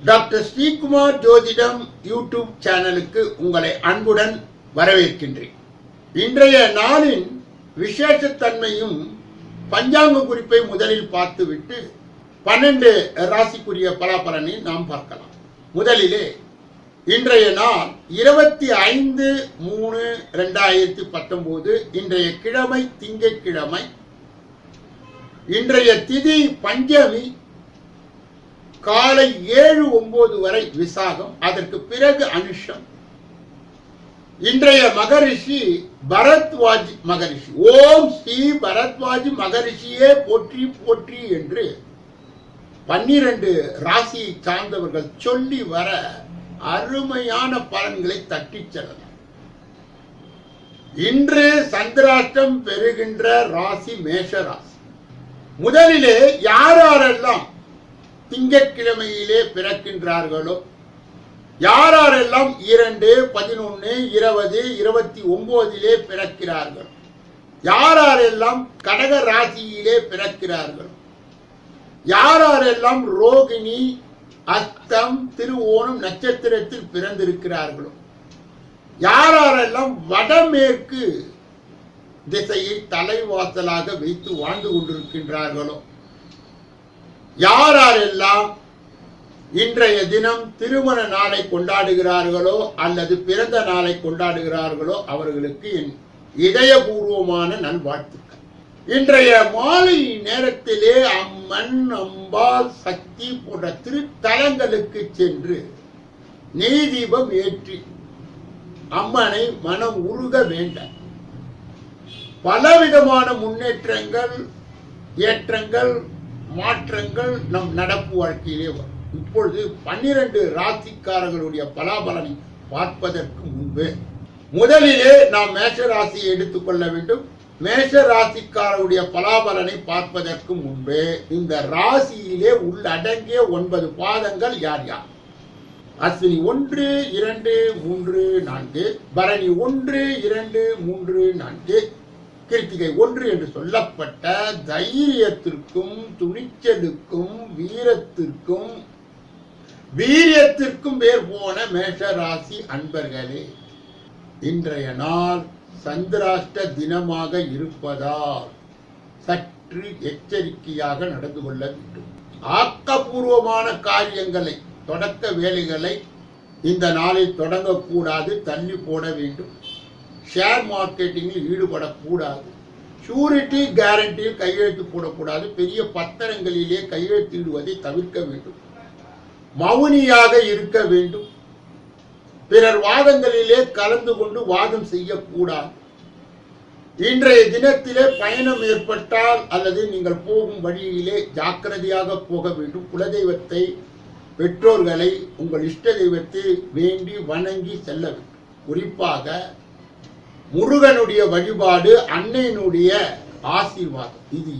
Doctor Sreekumar ஜோதிடம் YouTube சேனலுக்கு உங்களை அன்புடன் வரவேற்கின்றேன். இன்றைய நாளின் விசேஷத்தன்மையும் பஞ்சாங்க குறிப்பை முதலில் பார்த்துவிட்டு 12 ராசிக்குரிய பலாபலனை நாம் பார்க்கலாம். முதலிலே இன்றைய நாள் 25/3/2019 இன்றைய கிழமை திங்கட்கிழமை. இன்றைய திதி பஞ்சமி, காலை 7-9 வரை விசாகம், அதற்கு பிறகு அனுஷம். இன்றைய மகரிஷி பரத்வாஜ் மகரிஷி. ஓம் ஸ்ரீ பரத்வாஜ் மகரிஷியே போற்றி போற்றி என்று 12 ராசியை சார்ந்தவர்கள் சொல்லி வர அருமையான பலன்களை தட்டி செல்லலாம். இன்று சந்திராஷ்டம் பெறுகின்ற ராசி மேஷ ராசி. முதலிலே யாரெல்லாம் திங்கட்கிழமையிலே பிறக்கின்றார்களோ, யாரெல்லாம் 2, 11, 20, 29 பிறக்கிறார்கள், யாரெல்லாம் கடக ராசியிலே பிறக்கிறார்கள், யாரெல்லாம் ரோகிணி, அஸ்தம், திருவோணம் நட்சத்திரத்தில் பிறந்திருக்கிறார்களோ, யாரெல்லாம் வடமேற்கு திசையை தலைவாசலாக வைத்து வாழ்ந்து கொண்டிருக்கின்றார்களோ, யாரெல்லாம் இன்றைய தினம் திருமண நாளை கொண்டாடுகிறார்களோ அல்லது பிறந்த நாளை கொண்டாடுகிறார்களோ அவர்களுக்கு என் இதயபூர்வமான நல்வாழ்த்துக்கள். இன்றைய மாலை நேரத்திலே அம்மன், அம்பாள், சக்தி போன்ற திருத்தலங்களுக்கு சென்று நெய் தீபம் ஏற்றி அம்மனை மனம் உருக வேண்டாம். பலவிதமான முன்னேற்றங்கள், ஏற்றங்கள், மாற்றங்கள் நம் நடப்பு வாழ்க்கையிலே வரும். இப்பொழுது 12 ராசிக்காரர்களுடைய பலாபலனை பார்ப்பதற்கு முன்பு முதலிலே நாம் மேஷ ராசியை எடுத்துக்கொள்ள வேண்டும். மேஷ ராசிக்காரருடைய பலாபலனை பார்ப்பதற்கு முன்பு இந்த ராசியிலே உள்ளடங்கிய 9 பாதங்கள் யார் யார்? அஸ்வினி 1, 2, 3, 4, பரணி 1, 2, 3, 4, கிருத்திகை 1 என்று சொல்லப்பட்ட தைரியத்திற்கும் துணிச்சலுக்கும் வீரியத்திற்கும் பேர் போன மேஷ ராசி அன்பர்களே, இன்றைய நாள் சந்திராஷ்ட தினமாக இருப்பதால் சற்று எச்சரிக்கையாக நடந்து கொள்ள வேண்டும். ஆக்கப்பூர்வமான காரியங்களை, தொடக்க வேலைகளை இந்த நாளில் தொடங்கக்கூடாது, தள்ளி போட வேண்டும். ஷேர் மார்க்கெட்டிங்கில் ஈடுபடக்கூடாது. ஷூரிட்டி கேரண்டியில் கையெழுத்து போடக்கூடாது. பெரிய பத்திரங்களிலே கையெழுத்திடுவதை தவிர்க்க வேண்டும். மௌனியாக இருக்க வேண்டும். பிறர் வாதங்களிலே கலந்து கொண்டு வாதம் செய்யக்கூடாது. இன்றைய தினத்திலே பயணம் ஏற்பட்டால் அல்லது நீங்கள் போகும் வழியிலே ஜாக்கிரதையாக போக வேண்டும். குலதெய்வத்தை, பெற்றோர்களை, உங்கள் இஷ்ட தெய்வத்தை வேண்டி வணங்கி செல்ல வேண்டும். குறிப்பாக முருகனுடைய வழிபாடு, அன்னையினுடைய ஆசீர்வாதம், இது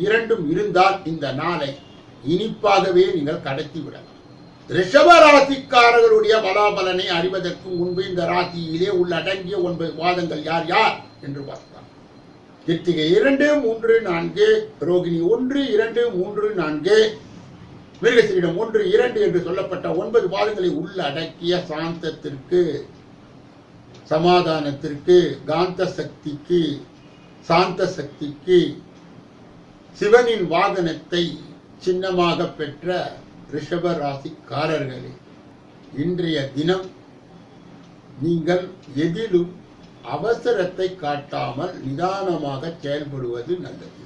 இரண்டும் இருந்தால் இந்த நாளை இனிப்பாகவே நீங்கள் கடத்தி விடலாம். ரிஷப ராசிக்காரர்களுடைய பலாபலனை அறிவதற்கு முன்பு இந்த ராசியிலே உள்ளடங்கிய 9 பாதங்கள் யார் யார் என்று பார்க்கலாம். கிருத்திகை 2, 3, 4, ரோகிணி 1, 2, 3, 4, மிருகசீரிடம் 1, 2 என்று சொல்லப்பட்ட 9 பாதங்களை உள்ளடக்கிய சாந்தத்திற்கு, சமாதானத்திற்கு, காந்த சக்திக்கு, சாந்த சக்திக்கு, சிவனின் வாகனத்தை சின்னமாக பெற்ற ரிஷப ராசிக்காரர்களே, இன்றைய தினம் நீங்கள் எதிலும் அவசரத்தை காட்டாமல் நிதானமாக செயல்படுவது நல்லது.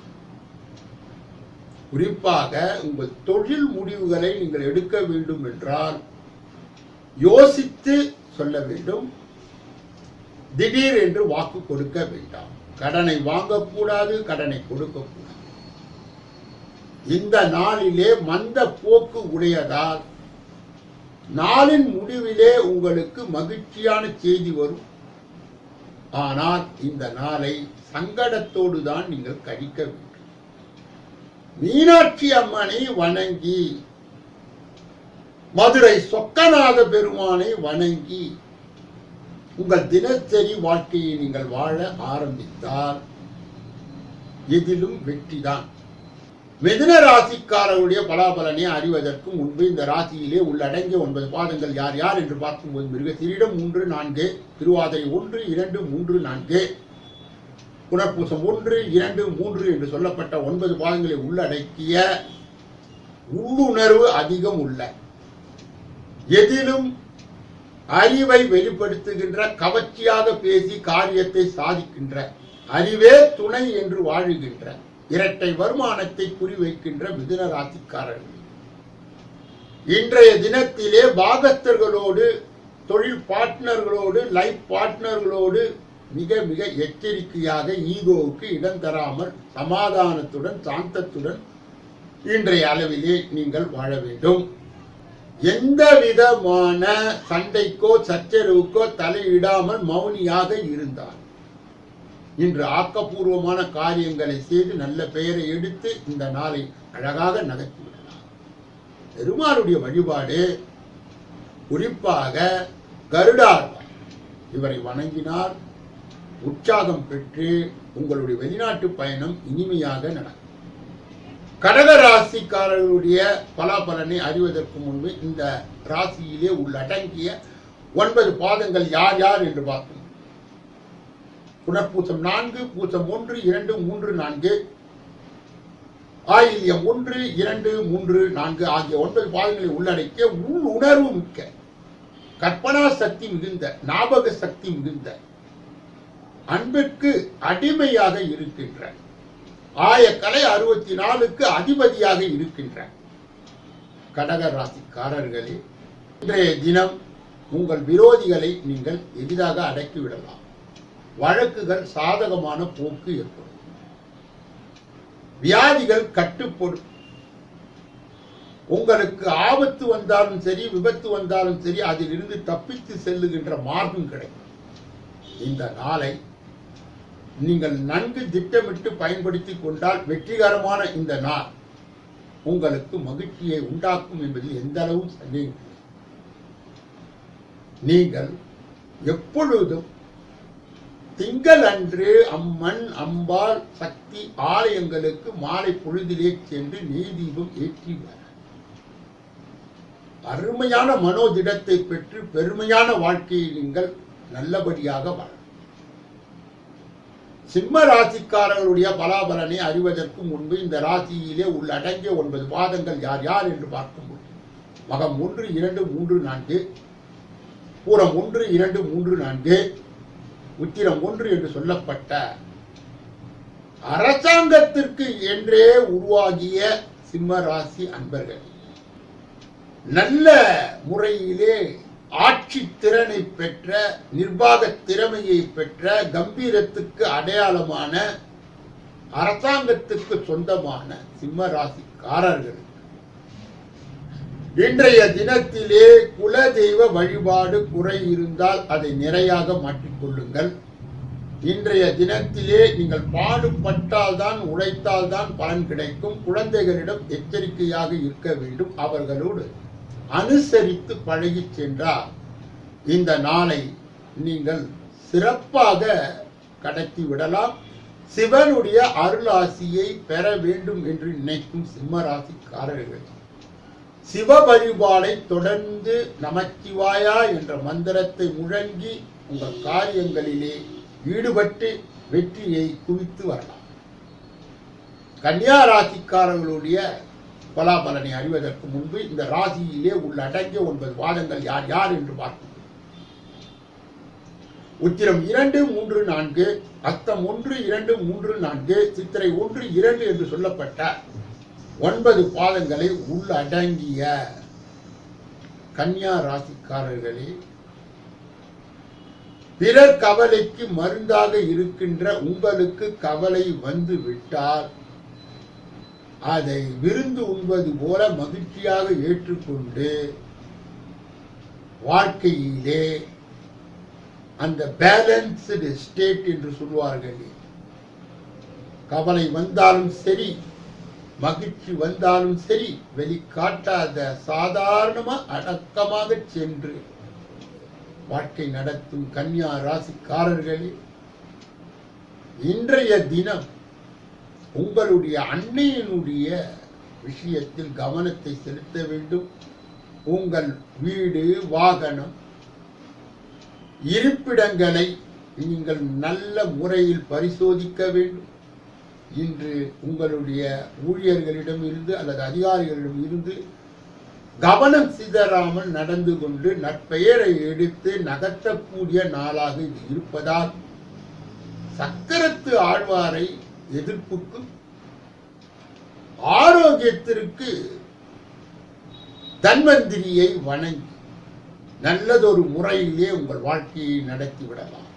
குறிப்பாக உங்கள் தொழில் முடிவுகளை நீங்கள் எடுக்க வேண்டும் என்றால் யோசித்து சொல்ல வேண்டும். திடீர் என்று வாக்கு கொடுக்க வேண்டாம். கடனை வாங்கக்கூடாது, கடனை கொடுக்கக்கூடாது. இந்த நாளிலே மந்த போக்கு உடையதால் நாளின் முடிவிலே உங்களுக்கு மகிழ்ச்சியான செய்தி வரும். ஆனால் இந்த நாளை சங்கடத்தோடு தான் நீங்கள் கழிக்க வேண்டும். மீனாட்சி அம்மனை வணங்கி, மதுரை சொக்கநாத பெருமானை வணங்கி உங்கள் தினசரி வாழ்க்கையை நீங்கள் வாழ ஆரம்பித்தால் எதிலும் வெற்றிதான். மிதுன ராசிக்காரருடைய பலாபலனை அறிவதற்கு முன்பு இந்த ராசியிலே உள்ளடங்கிய 9 பாதங்கள் யார் யார் என்று பார்க்கும்போது மிருகசீரிடம் 3, 4, திருவாதிரை 1, 2, 3, 4, புனர்பூசம் 1, 2, 3 என்று சொல்லப்பட்ட 9 பாதங்களை உள்ளடக்கிய உள்ளுணர்வு அதிகம் உள்ள, எதிலும் அறிவை வெளிப்படுத்துகின்ற, கவர்ச்சியாக பேசி காரியத்தை சாதிக்கின்ற, அறிவே துணை என்று வாழுகின்ற, இரட்டை வருமானத்தை குறிவைக்கின்ற மிதுன ராசிக்காரர்கள் இன்றைய தினத்திலே பாகஸ்தர்களோடு, தொழில் பார்ட்னர்களோடு, லைஃப் பார்ட்னர்களோடு மிக மிக எச்சரிக்கையாக ஈகோவுக்கு இடம் தராமல் சமாதானத்துடன் சாந்தத்துடன் இன்றைய அளவிலே நீங்கள் வாழ வேண்டும். எந்த விதமான சண்டைக்கோ சச்சரவுக்கோ தலையிடாமல் மௌனியாக இருந்தார் இன்று ஆக்கப்பூர்வமான காரியங்களை செய்து நல்ல பெயரை எடுத்து இந்த நாளை அழகாக நகர்த்திவிடலாம். பெருமாளுடைய வழிபாடு, குறிப்பாக கருடாழ்வார், இவரை வணங்கினார் உற்சாகம் பெற்று உங்களுடைய வெளிநாட்டு பயணம் இனிமையாக நடக்கும். கடக ராசிக்காரர்களுடைய பலாபலனை அறிவதற்கு முன்பு இந்த ராசியிலே உள்ளடங்கிய 9 பாதங்கள் யார் யார் என்று பார்க்கணும். புனர்பூசம் 4, பூசம் 1, 2, 3, 4, ஆயில்யம் 1, 2, 3, 4 ஆகிய 9 பாதங்களை உள்ளடக்கிய உள் உணர்வு மிக்க, கற்பனா சக்தி மிகுந்த, ஞாபக சக்தி மிகுந்த, அன்பிற்கு அடிமையாக இருக்கின்ற, ஆயக்கலை 64க்கு அதிபதியாக இருக்கின்ற கடக ராசிக்காரர்களே, இன்றைய தினம் உங்கள் விரோதிகளை நீங்கள் எளிதாக அடக்கிவிடலாம். வழக்குகள் சாதகமான போக்கு ஏற்படும். வியாதிகள் கட்டுப்படும். உங்களுக்கு ஆபத்து வந்தாலும் சரி, விபத்து வந்தாலும் சரி, அதிலிருந்து தப்பித்து செல்லுகின்ற மார்க்கம் கிடைக்கும். இந்த நாளை நீங்கள் நன்கு திட்டமிட்டு பயன்படுத்திக் கொண்டால் வெற்றிகரமான இந்த நாள் உங்களுக்கு மகிழ்ச்சியை உண்டாக்கும் என்பதில் எந்த அளவும் சந்தேகம். நீங்கள் எப்பொழுதும் திங்கள் அன்று அம்மன், அம்பாள், சக்தி ஆலயங்களுக்கு மாலை பொழுதிலே சென்று நெய்தீபம் ஏற்றி வர அருமையான மனோதிடத்தை பெற்று பெருமையான வாழ்க்கையை நீங்கள் நல்லபடியாக வாழ. சிம்ம ராசிக்காரர்களுடைய பலாபலனை அறிவதற்கு முன்பு இந்த ராசியிலே உள்ளடங்கிய 9 பாதங்கள் யார் யார் என்று பார்க்கும்போது மகம் 1, 2, 3, 4, பூரம் 1, 2, 3, 4, உத்திரம் 1 என்று சொல்லப்பட்ட அரசாங்கத்திற்கு என்றே உருவாகிய சிம்ம ராசி அன்பர்கள் நல்ல முறையிலே ஆட்சி திறனை பெற்ற, நிர்வாக திறமையை பெற்ற, கம்பீரத்துக்கு அடையாளமான, அரசாங்கத்துக்கு சொந்தமான சிம்ம ராசிக்காரர்கள் இன்றைய தினத்திலே குலதெய்வ வழிபாடு குறை இருந்தால் அதை நிறையாக மாற்றிக்கொள்ளுங்கள். இன்றைய தினத்திலே நீங்கள் பாடுபட்டால்தான், உழைத்தால்தான் பலன் கிடைக்கும். குழந்தைகளிடம் எச்சரிக்கையாக இருக்க வேண்டும். அவர்களோடு அனுசரித்து பழகி சென்றால் இந்த நாளை நீங்கள் சிறப்பாக கடத்தி விடலாம். சிவனுடைய அருளாசியை பெற வேண்டும் என்று நினைக்கும் சிம்மராசிக்காரர்கள் சிவ வழிபாடை தொடர்ந்து நமச்சிவாயா என்ற மந்திரத்தை முழங்கி உங்கள் காரியங்களிலே ஈடுபட்டு வெற்றியை குவித்து வரலாம். கன்னியா ராசிக்காரர்களுடைய பலாபலனை அறிவதற்கு முன்பு இந்த ராசியிலே உள்ளடங்கிய 9 பாதங்கள் யார் யார் என்று பார்க்கும். உத்திரம் 2, 3, 4, அஸ்தம் 1, 2, 3, 4, சித்திரை 1, 2 என்று சொல்லப்பட்ட 9 பாதங்களை உள்ளடங்கிய கன்னியா ராசிக்காரர்களே, பிறர் கவலைக்கு மருந்தாக இருக்கின்ற உங்களுக்கு கவலை வந்து விட்டால் அதை விருந்து உண்பது போல மகிழ்ச்சியாக ஏற்றுக்கொண்டு வாழ்க்கையிலே அந்த பேலன்ஸ்டு ஸ்டேட் என்று சொல்வார்கள். கவலை வந்தாலும் சரி, மகிழ்ச்சி வந்தாலும் சரி, வெளிக்காட்டாத சாதாரணமா அடக்கமாக சென்று வாழ்க்கை நடத்தும் கன்னியா ராசிக்காரர்களே, இன்றைய தினம் உங்களுடைய அன்னையினுடைய விஷயத்தில் கவனத்தை செலுத்த வேண்டும். உங்கள் வீடு, வாகனம், இருப்பிடங்களை நீங்கள் நல்ல முறையில் பரிசோதிக்க வேண்டும். இன்று உங்களுடைய ஊழியர்களிடம் இருந்து அல்லது அதிகாரிகளிடம் இருந்து கவனம் சிதறாமல் நடந்து கொண்டு நற்பெயரை எடுத்து நகர்த்தக்கூடிய நாளாக இது இருப்பதால் சக்கரத்து ஆழ்வாரை எதிர்ப்புக்கு ஆரோக்கியத்திற்கு தன்வந்திரியை வணங்கி நல்லதொரு முறையிலே உங்கள் வாழ்க்கையை நடத்திவிடலாம்.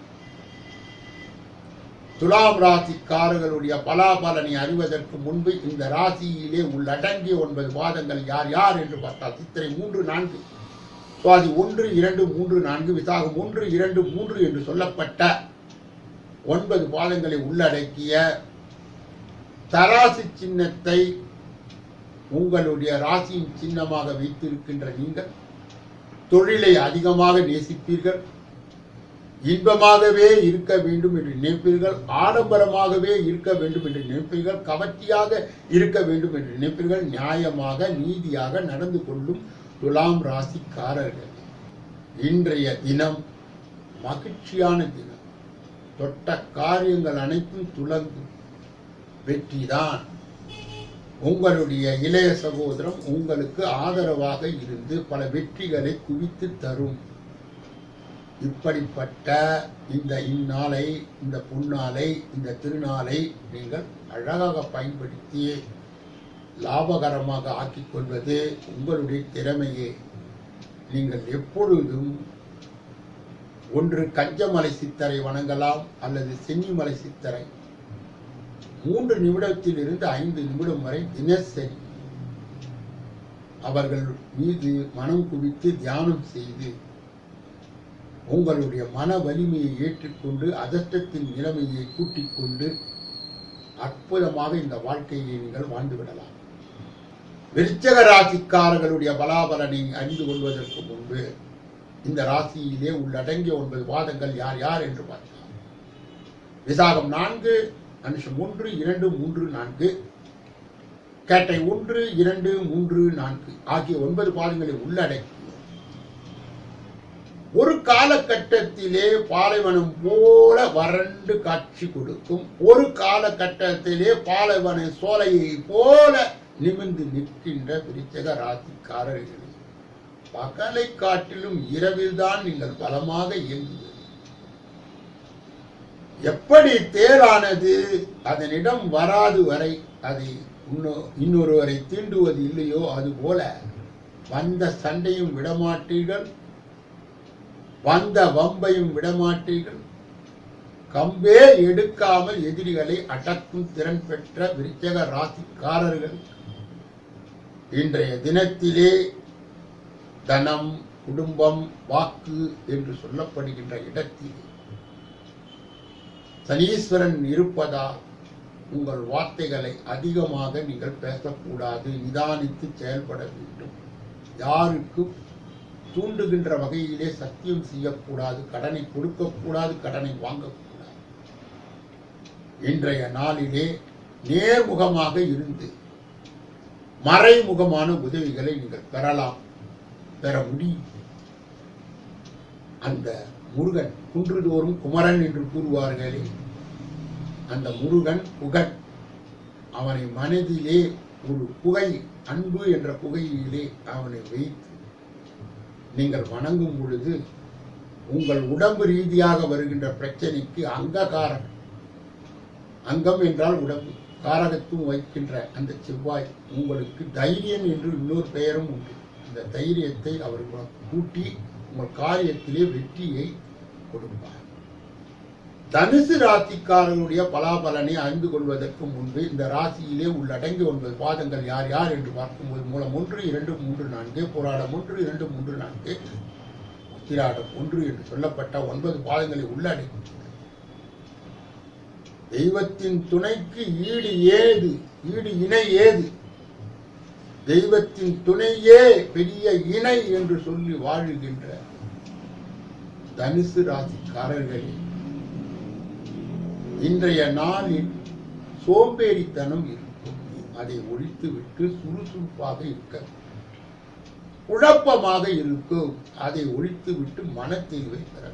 துலாம் ராசிக்காரர்களுடைய பலாபலனை அறிவதற்கு முன்பு இந்த ராசியிலே உள்ளடங்கிய 9 பாதங்கள் யார் யார் என்று பார்த்தால் சித்திரை 3, 4, சுவாதி 1, 2, 3, 4, விசாகம் 1, 2, 3 என்று சொல்லப்பட்ட 9 பாதங்களை உள்ளடக்கிய தராசு சின்னத்தை உங்களுடைய ராசியின் சின்னமாக வைத்திருக்கின்ற நீங்கள் தொழிலை அதிகமாக நேசிப்பீர்கள். இன்பமாகவே இருக்க வேண்டும் என்று நினைப்பீர்கள். ஆடம்பரமாகவே இருக்க வேண்டும் என்று நினைப்பீர்கள். கவர்ச்சியாக இருக்க வேண்டும் என்று நினைப்பீர்கள். நியாயமாக நீதியாக நடந்து கொள்ளும் துலாம் ராசிக்காரர்கள் இன்றைய தினம் மகிழ்ச்சியான தினம். தொட்ட காரியங்கள் அனைத்தும் துலங்கும் வெற்றிதான். உங்களுடைய இளைய சகோதரம் உங்களுக்கு ஆதரவாக இருந்து பல வெற்றிகளை குவித்து தரும். இப்படிப்பட்ட இந்த இந்நாளை, இந்த பொன்னாளை, இந்த திருநாளை நீங்கள் அழகாக பயன்படுத்தி லாபகரமாக ஆக்கிக் கொள்வது உங்களுடைய திறமையே. நீங்கள் எப்பொழுதும் ஒன்று கஞ்சமலை சித்தரை வணங்கலாம் அல்லது சென்னிமலை சித்தரை 3 நிமிடத்தில் இருந்து 5 நிமிடம் வரை தினசரி அவர்கள் மீது மனம் குவித்து தியானம் செய்து உங்களுடைய மன வலிமையை ஏற்றுக்கொண்டு அதிர்ஷ்டத்தின் நிலைமையை கூட்டிக் கொண்டு அற்புதமாக இந்த வாழ்க்கையை நீங்கள் வாழ்ந்துவிடலாம். விருச்சிக ராசிக்காரர்களுடைய பலாபலனை அறிந்து கொள்வதற்கு முன்பு இந்த ராசியிலே உள்ளடங்கிய 9 பாதங்கள் யார் யார் என்று பார்க்கலாம். விசாகம் 4, அனுஷம் 1, 2, 3, 4, கேட்டை 1, 2, 3, 4 ஆகிய 9 பாதங்களை உள்ளடக்கி ஒரு காலகட்டத்திலே பாலைவனம் போல வறண்டு காட்சி கொடுக்கும். ஒரு காலகட்டத்திலே பாலைவன சோலையை போல நிமிர்ந்து நிற்கின்ற விருச்சிக ராசிக்காரர்கள் பகலை காட்டிலும் இரவில் தான் நீங்கள் பலமாக இயங்குவது. எப்படி தேளானது அதனிடம் வராது வரை அதை இன்னொருவரை தீண்டுவது இல்லையோ அதுபோல வந்த சண்டையும் விடமாட்டீர்கள், வந்த வம்பையும் விடமாட்டீர்கள். கம்பே எடுக்காமல் எதிரிகளை அடக்கும் திறன் பெற்ற விருச்சிக ராசிக்காரர்கள் இன்றைய தினத்திலே தனம், குடும்பம், வாக்கு என்று சொல்லப்படுகின்ற இடத்தில் சனீஸ்வரன் இருப்பதால் உங்கள் வார்த்தைகளை அதிகமாக நீங்கள் பேசக்கூடாது. நிதானித்து செயல்பட வேண்டும். யாருக்கும் தூண்டுகின்ற வகையிலே சத்தியம் செய்யக்கூடாது. கடனை கொடுக்கக்கூடாது, கடனை வாங்கக்கூடாது. இன்றைய நாளிலே நேர்முகமாக இருந்து மறைமுகமான உதவிகளை நீங்கள் பெறலாம், பெற முடியும். அந்த முருகன் குன்றுதோறும் குமரன் என்று கூறுவார்களே, அந்த முருகன் புகழ் அவனை மனதிலே ஒரு புகை, அன்பு என்ற புகையிலே அவனை வைத்து நீங்கள் வணங்கும் பொழுது உங்கள் உடம்பு ரீதியாக வருகின்ற பிரச்சனைக்கு அங்ககாரகம், அங்கம் என்றால் உடம்பு, காரகத்துவம் வைக்கின்ற அந்த செவ்வாய் உங்களுக்கு தைரியம் என்று இன்னொரு பெயரும் உண்டு. அந்த தைரியத்தை அவர் கூட்டி உங்கள் காரியத்திலே வெற்றியை கொடுப்பார். தனுசு ராசிக்காரர்களுடைய பலாபலனை அறிந்து கொள்வதற்கு முன்பு இந்த ராசியிலே உள்ளடங்கி 9 பாதங்கள் யார் யார் என்று பார்க்கும்போது மூலம் 1, 2, 3, 4, போராடம் 1, 2, 3, 4, உத்திராடம் 1 என்று சொல்லப்பட்ட 9 பாதங்களை உள்ளடக்கி தெய்வத்தின் துணைக்கு ஈடு ஏது, ஈடு இணை ஏது, தெய்வத்தின் துணையே பெரிய இணை என்று சொல்லி வாழுகின்ற தனுசு ராசிக்காரர்களே, இன்றைய நாளில் சோம்பேறித்தனம் இருக்கும். அதை ஒழித்துவிட்டு சுறுசுறுப்பாக இருக்க. குழப்பமாக இருக்கும். அதை ஒழித்துவிட்டு மனத்தெளிவை பெற.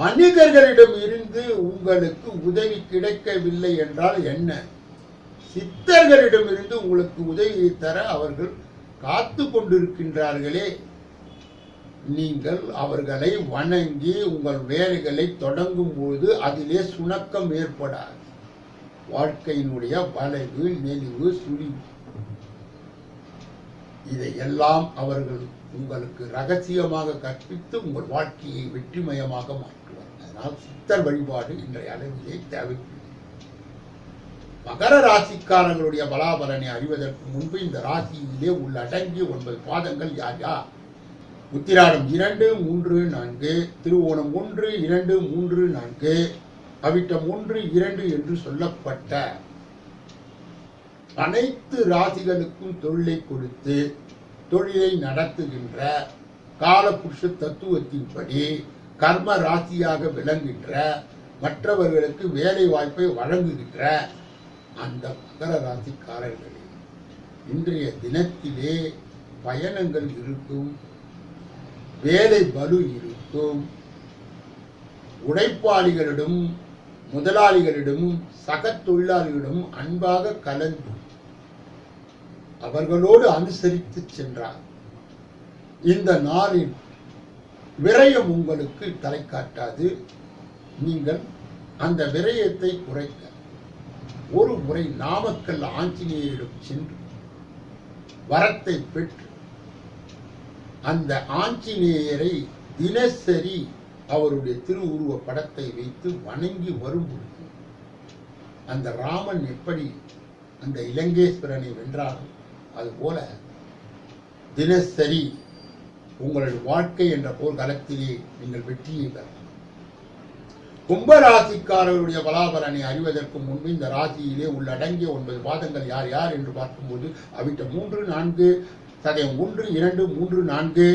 மனிதர்களிடம் இருந்து உங்களுக்கு உதவி கிடைக்கவில்லை என்றால் என்ன? சித்தர்களிடம் இருந்து உங்களுக்கு உதவியை தர அவர்கள் காத்து கொண்டிருக்கின்றார்களே. நீங்கள் அவர்களை வணங்கி உங்கள் வேலைகளை தொடங்கும் போது அதிலே சுணக்கம் ஏற்படாது. வாழ்க்கையினுடைய வளைவு, நெளிவு, சுழிவு இதையெல்லாம் அவர்கள் உங்களுக்கு ரகசியமாக கற்பித்து உங்கள் வாழ்க்கையை வெற்றிமயமாக மாற்றுவார். அதனால் சித்தர் வழிபாடு இன்றைய அளவிலே தேவைப்படுகிறது. மகர ராசிக்காரர்களுடைய பலாபலனை அறிவதற்கு முன்பு இந்த ராசியிலே உள்ளடங்கிய 9 பாதங்கள் யார் யார்? உத்திராடம் 2, 3, 4, திருவோணம் 1, 2, 3, 4, அவிட்டம் 1, 2 என்று சொல்லப்பட்ட அனைத்து ராசிகளுக்கும் தொழிலை கொடுத்து தொழிலை நடத்துகின்ற காலபுருஷ தத்துவத்தின்படி கர்ம ராசியாக விளங்குகின்ற, மற்றவர்களுக்கு வேலை வாய்ப்பை வழங்குகின்ற அந்த மகர ராசிக்காரர்களே இன்றைய தினத்திலே பயணங்கள் இருக்கும், வேலை பலு இருக்கும். உழைப்பாளிகளிடம், முதலாளிகளிடமும் சக தொழிலாளிகளிடம் அன்பாக கலந்து அவர்களோடு அனுசரித்து சென்றார். இந்த நாளில் விரயம் உங்களுக்கு தலை காட்டாது. நீங்கள் அந்த விரயத்தை குறைக்க ஒரு முறை நாமக்கல் ஆஞ்சநேயரிடம் சென்று வரத்தை பெற்று அந்த ஆஞ்சநேயரை தினசரி அவருடைய திருவுருவ படத்தை வைத்து வணங்கி வரும்பொழுது அந்த ராமன் எப்படி அந்த இலங்கேஸ்வரனை வென்றாரோ அதுபோல தினசரி உங்களுடைய வாழ்க்கை என்ற போர்க்களத்திலே நீங்கள் வெற்றியை பெறலாம். கும்பராசிக்காரர்களுடைய பலாபலனை அறிவதற்கு முன்பு இந்த ராசியிலே உள்ளடங்கிய 9 பாதங்கள் யார் யார் என்று பார்க்கும்போது அவிட்டம் 3, 4, சதயம் 1, 2, 3, 4,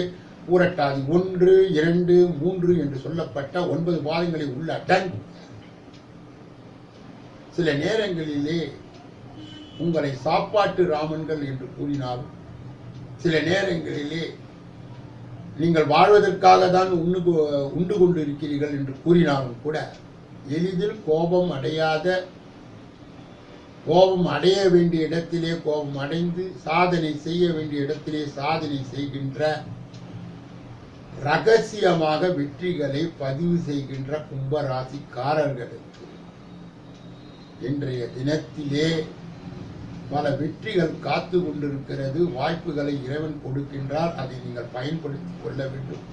பூரட்டாதி 1, 2, 3 என்று சொல்லப்பட்ட 9 பாதங்களை உள்ளடங்கி சில நேரங்களிலே உங்களை சாப்பாட்டு ராமன்கள் என்று கூறினாலும், சில நேரங்களிலே நீங்கள் வாழ்வதற்காக தான் உண்டு கொண்டு இருக்கிறீர்கள் என்று கூறினாலும் கூட எளிதில் கோபம் அடைய வேண்டிய இடத்திலே கோபம் அடைந்து சாதனை செய்ய வேண்டிய இடத்திலே சாதனை செய்கின்ற, ரகசியமாக வெற்றிகளை பதிவு செய்கின்ற கும்பராசிக்காரர்களுக்கு இன்றைய தினத்திலே பல வெற்றிகள் காத்து கொண்டிருக்கிறது. வாய்ப்புகளை இறைவன் கொடுக்கின்றார். அதை நீங்கள் பயன்படுத்திக் கொள்ள வேண்டும்.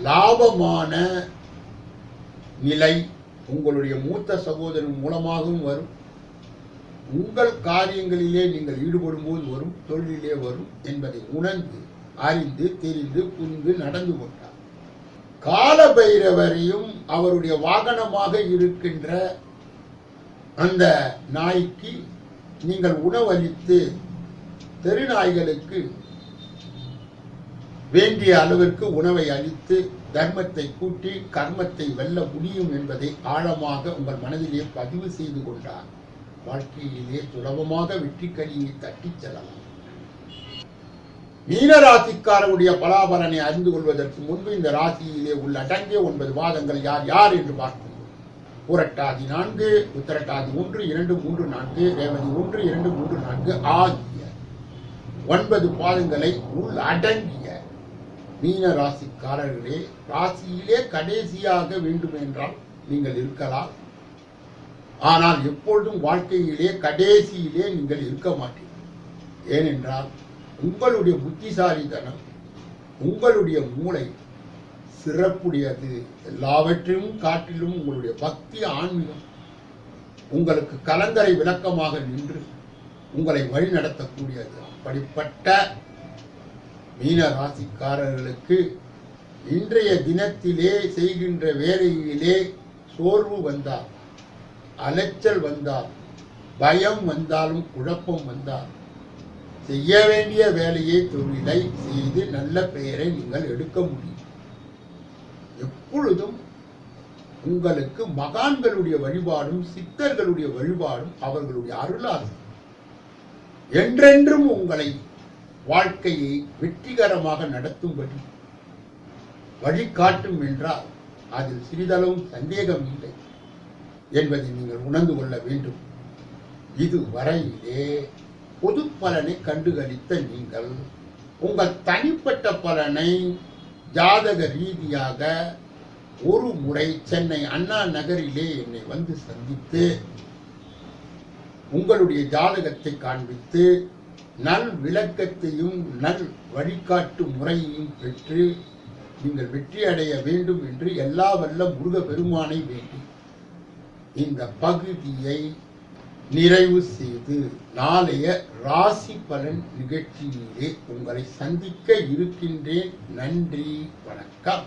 லாபமான நிலை உங்களுடைய மூத்த சகோதரன் மூலமாகவும் வரும். உங்கள் காரியங்களிலே நீங்கள் ஈடுபடும் போது வரும், தொழிலே வரும் என்பதை உணர்ந்து, அறிந்து, தெரிந்து, புரிந்து நடந்து கொண்டார். கால பைரவரையும் அவருடைய வாகனமாக இருக்கின்ற அந்த நாய்க்கு நீங்கள் உணவளித்து தெருநாய்களுக்கு வேண்டிய அளவிற்கு உணவை அளித்து தர்மத்தை கூட்டி கர்மத்தை வெல்ல முடியும் என்பதை ஆழமாக உங்கள் மனதிலே பதிவு செய்து கொண்டார். வாழ்க்கையிலே சுலபமாக வெற்றி கனியை தட்டிச் செல்லலாம். மீன ராசிக்காரருடைய பலாபலனை அறிந்து கொள்வதற்கு முன்பு இந்த ராசியிலே உள்ளடங்கிய 9 பாதங்கள் யார் யார் என்று பார்க்கும். புரட்டாதி 4, உத்திரட்டாதி 1, 2, 3, 4, ரேவதி 1, 2, 3, 4 ஆகிய 9 பாதங்களை உள்ளடங்கிய மீன ராசிக்காரர்களே, ராசியிலே கடைசியாக வேண்டும் என்றால் நீங்கள் இருக்கலாம். ஆனால் எப்பொழுதும் வாழ்க்கையிலே கடைசியிலே நீங்கள் இருக்க மாட்டீர்கள். ஏனென்றால் உங்களுடைய புத்திசாலித்தனம், உங்களுடைய மூளை சிறப்புடையது. எல்லாவற்றையும் காட்டிலும் உங்களுடைய பக்தி, ஆன்மீகம் உங்களுக்கு கலங்கரை விளக்கமாக நின்று உங்களை வழி நடத்தக்கூடியது. அப்படிப்பட்ட மீன ராசிக்காரர்களுக்கு இன்றைய தினத்திலே செய்கின்ற வேலையிலே சோர்வு வந்தால், அலைச்சல் வந்தால், பயம் வந்தாலும், குழப்பம் வந்தால், செய்ய வேண்டிய வேலையை, தொழிலை செய்து நல்ல பெயரை நீங்கள் எடுக்க முடியும். எப்பொழுதும் உங்களுக்கு மகான்களுடைய வழிபாடும் சித்தர்களுடைய வழிபாடும் அவர்களுடைய அருளால் என்றென்றும் உங்களை வாழ்க்கையை வெற்றிகரமாக நடத்தும்படி வழிகாட்டும் என்றால் அதில் சிறிதளவும் சந்தேகம் இல்லை என்பதை நீங்கள் உணர்ந்து கொள்ள வேண்டும். இதுவரையிலே பொது பலனை கண்டுகளித்த நீங்கள் உங்கள் தனிப்பட்ட பலனை ஜாதக ரீதியாக ஒரு முறை சென்னை அண்ணா நகரிலே என்னை வந்து சந்தித்து உங்களுடைய ஜாதகத்தை காண்பித்து நல் விளக்கத்தையும் நல் வழிகாட்டு முறையையும் பெற்று நீங்கள் வெற்றி அடைய வேண்டும் என்று எல்லா வல்ல முருக பெருமானை வேண்டி இந்த பகுதியை நிறைவு செய்து நாளைய ராசி பலன் நிகழ்ச்சியிலே உங்களை சந்திக்க இருக்கின்றேன். நன்றி, வணக்கம்.